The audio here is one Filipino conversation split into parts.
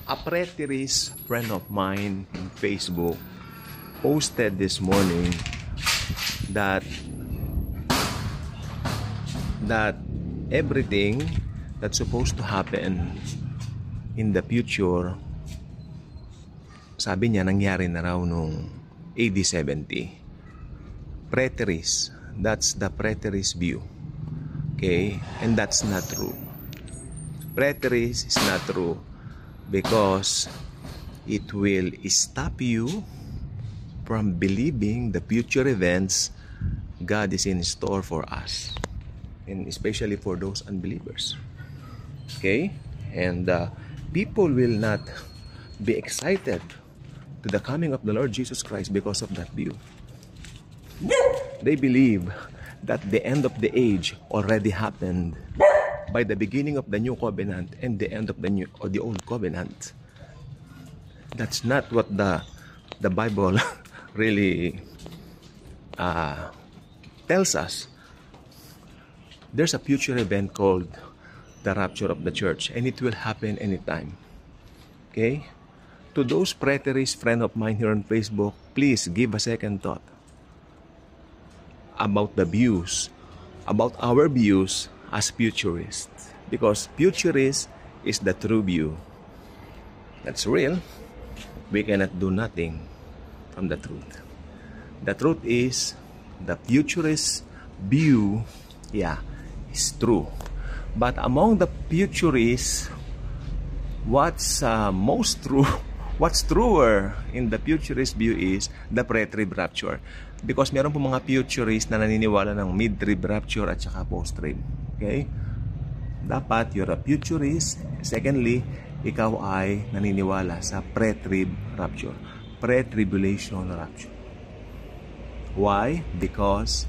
A preterist friend of mine in Facebook posted this morning that everything that's supposed to happen in the future, sabi niya, nangyari na raw nung AD 70. Preterist, that's the preterist view. Okay? And that's not true. Preterist is not true because it will stop you from believing the future events God is in store for us, and especially for those unbelievers. Okay? And people will not be excited to the coming of the Lord Jesus Christ because of that view. They believe that the end of the age already happened by the beginning of the new covenant and the end of the old covenant. That's not what the Bible really tells us. There's a future event called the rapture of the church, and it will happen anytime. Okay? To those preterist friend of mine here on Facebook, please give a second thought about the views, about our views as futurists, because futurist is the true view. That's real. We cannot do nothing from the truth. The truth is the futurist view, is true. But among the futurists, what's most true, what's truer in the futurist view is the pre-trib rapture. Because meron po mga futurists na naniniwala ng mid-trib rapture at saka post-trib. Okay? Dapat you're a futurist. Secondly, ikaw ay naniniwala sa pre-trib rapture. Pre-tribulation rapture. Why? Because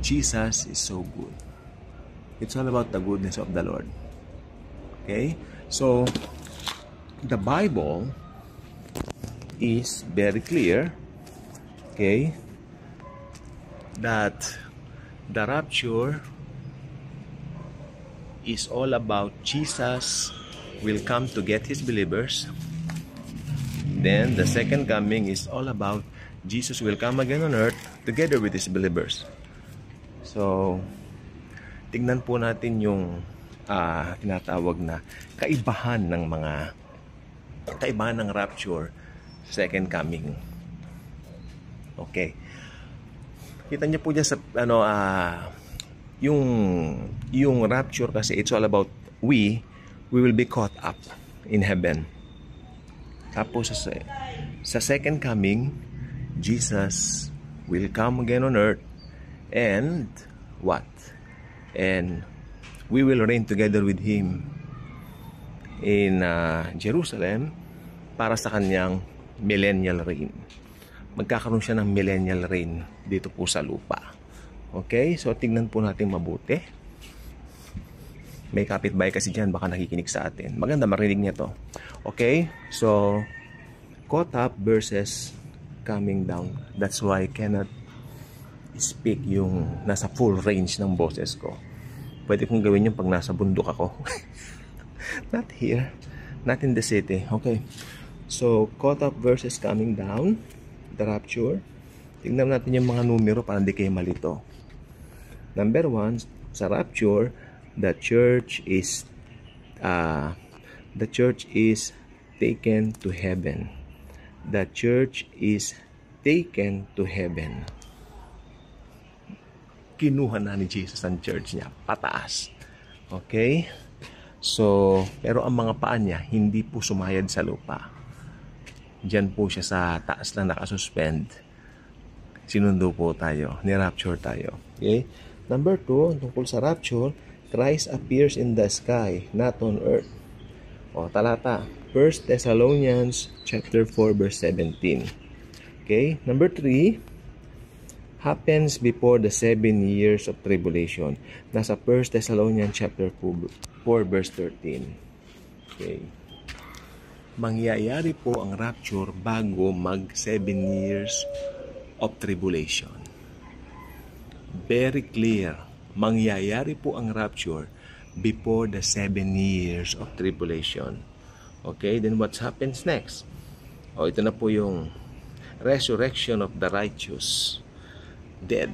Jesus is so good. It's all about the goodness of the Lord. Okay? So, the Bible is very clear, okay, that the rapture is all about Jesus will come to get his believers. Then the second coming is all about Jesus will come again on earth together with his believers. So, tingnan po natin yung tinatawag na kaibahan ng rapture, second coming. Okay. Kita niyo po dyan sa yung rapture kasi it's all about we will be caught up in heaven. Tapos sa second coming, Jesus will come again on earth, and what? And we will reign together with him in Jerusalem para sa kanyang millennial reign. Magkakaroon siya ng millennial reign dito po sa lupa. Okay? So, tignan po natin mabuti. May kapitbahay kasi dyan, baka nakikinig sa atin. Maganda marinig niya to. Okay? So, caught up versus coming down. That's why I cannot speak yung nasa full range ng boses ko. Pwede kong gawin yung pag nasa bundok ako. Not here. Not in the city. Okay. So, caught up versus coming down. The rapture. Tingnan natin yung mga numero para hindi kayo malito. Number 1, sa rapture, the church is taken to heaven. The church is taken to heaven. Kinuha na ni Jesus ang church niya pataas. Okay? So, pero ang mga paa niya hindi po sumayad sa lupa. Diyan po siya sa taas lang nakasuspend. Sinundo po tayo. Ni-rapture tayo. Okay? Number 2, tungkol sa rapture, Christ appears in the sky, not on earth. O, talata. 1 Thessalonians chapter 4, verse 17. Okay? Number 3, happens before the 7 years of tribulation. Nasa 1 Thessalonians chapter 4, verse 13. Okay? Mangyayari po ang rapture bago mag 7 years of tribulation. Very clear. Mangyayari po ang rapture before the 7 years of tribulation. Okay, then what happens next? Ito na po yung resurrection of the righteous dead.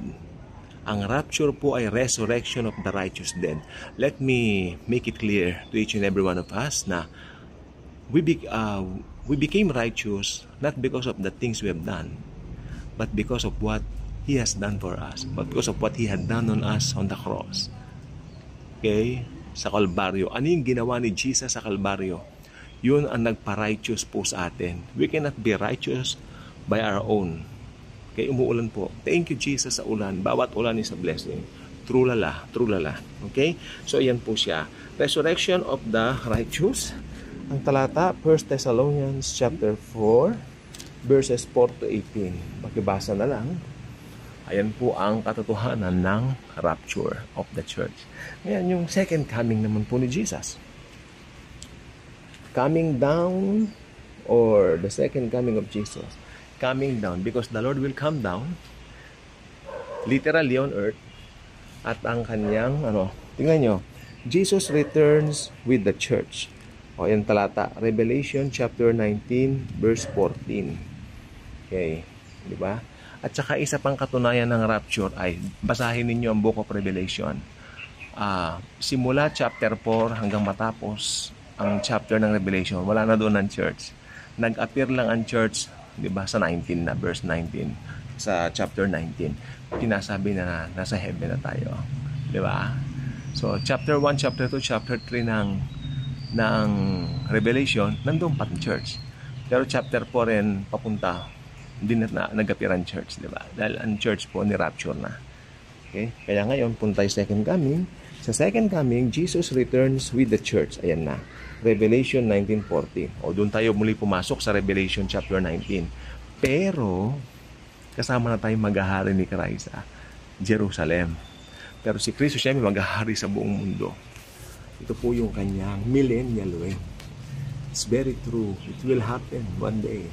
Ang rapture po ay resurrection of the righteous dead. Let me make it clear to each and every one of us na we became righteous not because of the things we have done, but because of what He has done for us, but because of what He had done on us on the cross. Okay? Sa Kalbaryo. Ano yung ginawa ni Jesus sa Kalbaryo? Yun ang nagpa-righteous po sa atin. We cannot be righteous by our own. Okay, umuulan po. Thank you, Jesus, sa ulan. Bawat ulan is a blessing. True lala. Okay? So, ayan po siya. Resurrection of the righteous. Ang talata, 1 Thessalonians chapter 4, verses 4 to 18. Pakibasa na lang. Ayan po ang katotohanan ng rapture of the church. Ngayon, yung second coming naman po ni Jesus. Coming down, or the second coming of Jesus. Coming down, because the Lord will come down, literally on earth, at ang kanyang, tingnan nyo, Jesus returns with the church. Ayan talata, Revelation chapter 19, verse 14. Okay, di ba? At saka isa pang katunayan ng rapture ay, basahin ninyo ang Book of Revelation. Simula chapter 4 hanggang matapos ang chapter ng Revelation, wala na doon ang church. Nag-appear lang ang church, di ba, sa 19 na, verse 19. Sa chapter 19, pinasabi na nasa heaven na tayo. Di ba? So, chapter 1, chapter 2, chapter 3 ng Revelation, nandun pa ang church. Pero chapter 4 rin, papunta, hindi na nag-appear ang church, di ba? Dahil ang church po ni rapture na. Okay? Kaya ngayon, punta yung second coming. Sa second coming, Jesus returns with the church. Ayan na. Revelation 19:40. Doon tayo muli pumasok sa Revelation chapter 19. Pero, kasama na tayong maghahari ni Christ sa Jerusalem. Pero si Kristo siya may maghahari sa buong mundo. Ito po yung kanyang millennial reign. It's very true. It will happen one day.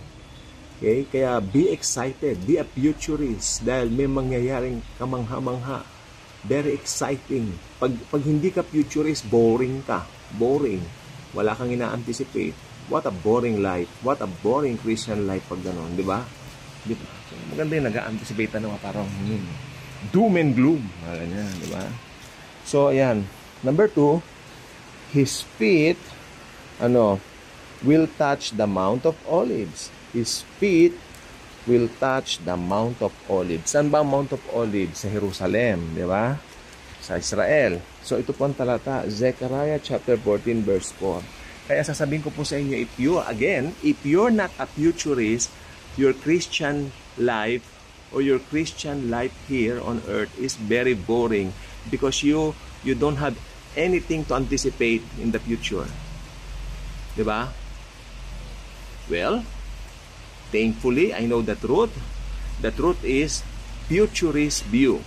Okay? Kaya be excited. Be a futurist. Dahil may mangyayaring kamangha-mangha. Very exciting. Pag hindi ka futurist, boring ka. Boring. Wala kang ina-anticipate. What a boring life. What a boring Christian life pag gano'n. Di ba? Maganda yung nag-a-anticipate na parang doom and gloom. Ganyan, di ba? So, ayan. Number 2, His feet will touch the Mount of Olives. His feet will touch the Mount of Olives. Saan ba ang Mount of Olives? Sa Jerusalem, di ba? Sa Israel. So, ito po ang talata, Zechariah chapter 14, verse 4. Kaya sasabihin ko po sa inyo, if you're not a futurist, your Christian life or your Christian life here on earth is very boring because you don't have anything to anticipate in the future. Di ba? Well, thankfully, I know the truth. The truth is futurist view.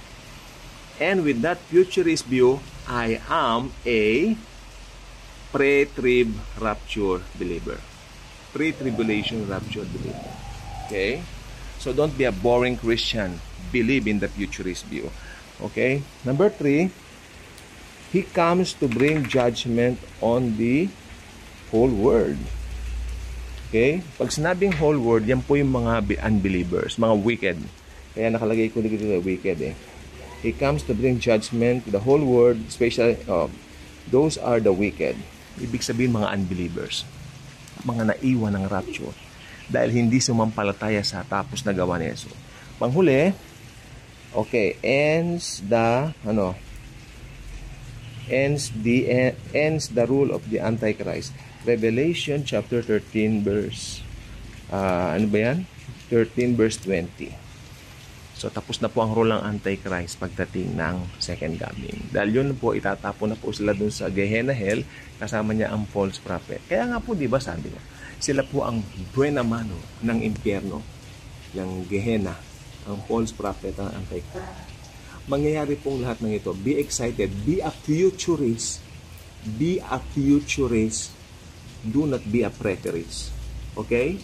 And with that futurist view, I am a pre-trib rapture believer. Pre-tribulation rapture believer. Okay? So don't be a boring Christian. Believe in the futurist view. Okay? Number 3, He comes to bring judgment on the whole world. Okay? Pag sinabing whole world, yan po yung mga unbelievers, mga wicked. Kaya nakalagay ko dito wicked eh. He comes to bring judgment to the whole world, especially those are the wicked. Ibig sabihin mga unbelievers. Mga naiwan ng rapture. Dahil hindi sumampalataya sa tapos na gawa ni Jesus. Panghuli, okay, ends the rule of the Antichrist. Revelation chapter 13 verse 13 verse 20. So tapos na po ang rule ng Antichrist pagdating ng second coming. Dahil yun po, itatapon na po sila dun sa Gehenna Hell, kasama niya ang false prophet. Kaya nga po, di ba sabi niya, sila po ang buena mano ng impyerno, yung Gehenna, ang false prophet, ang Antichrist. Mangyayari pong lahat ng ito. Be excited. Be a futurist. Be a futurist. Do not be a preterist. Okay?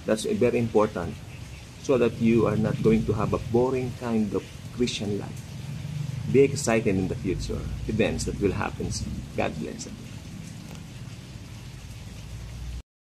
That's very important. So that you are not going to have a boring kind of Christian life. Be excited in the future events that will happen. God bless.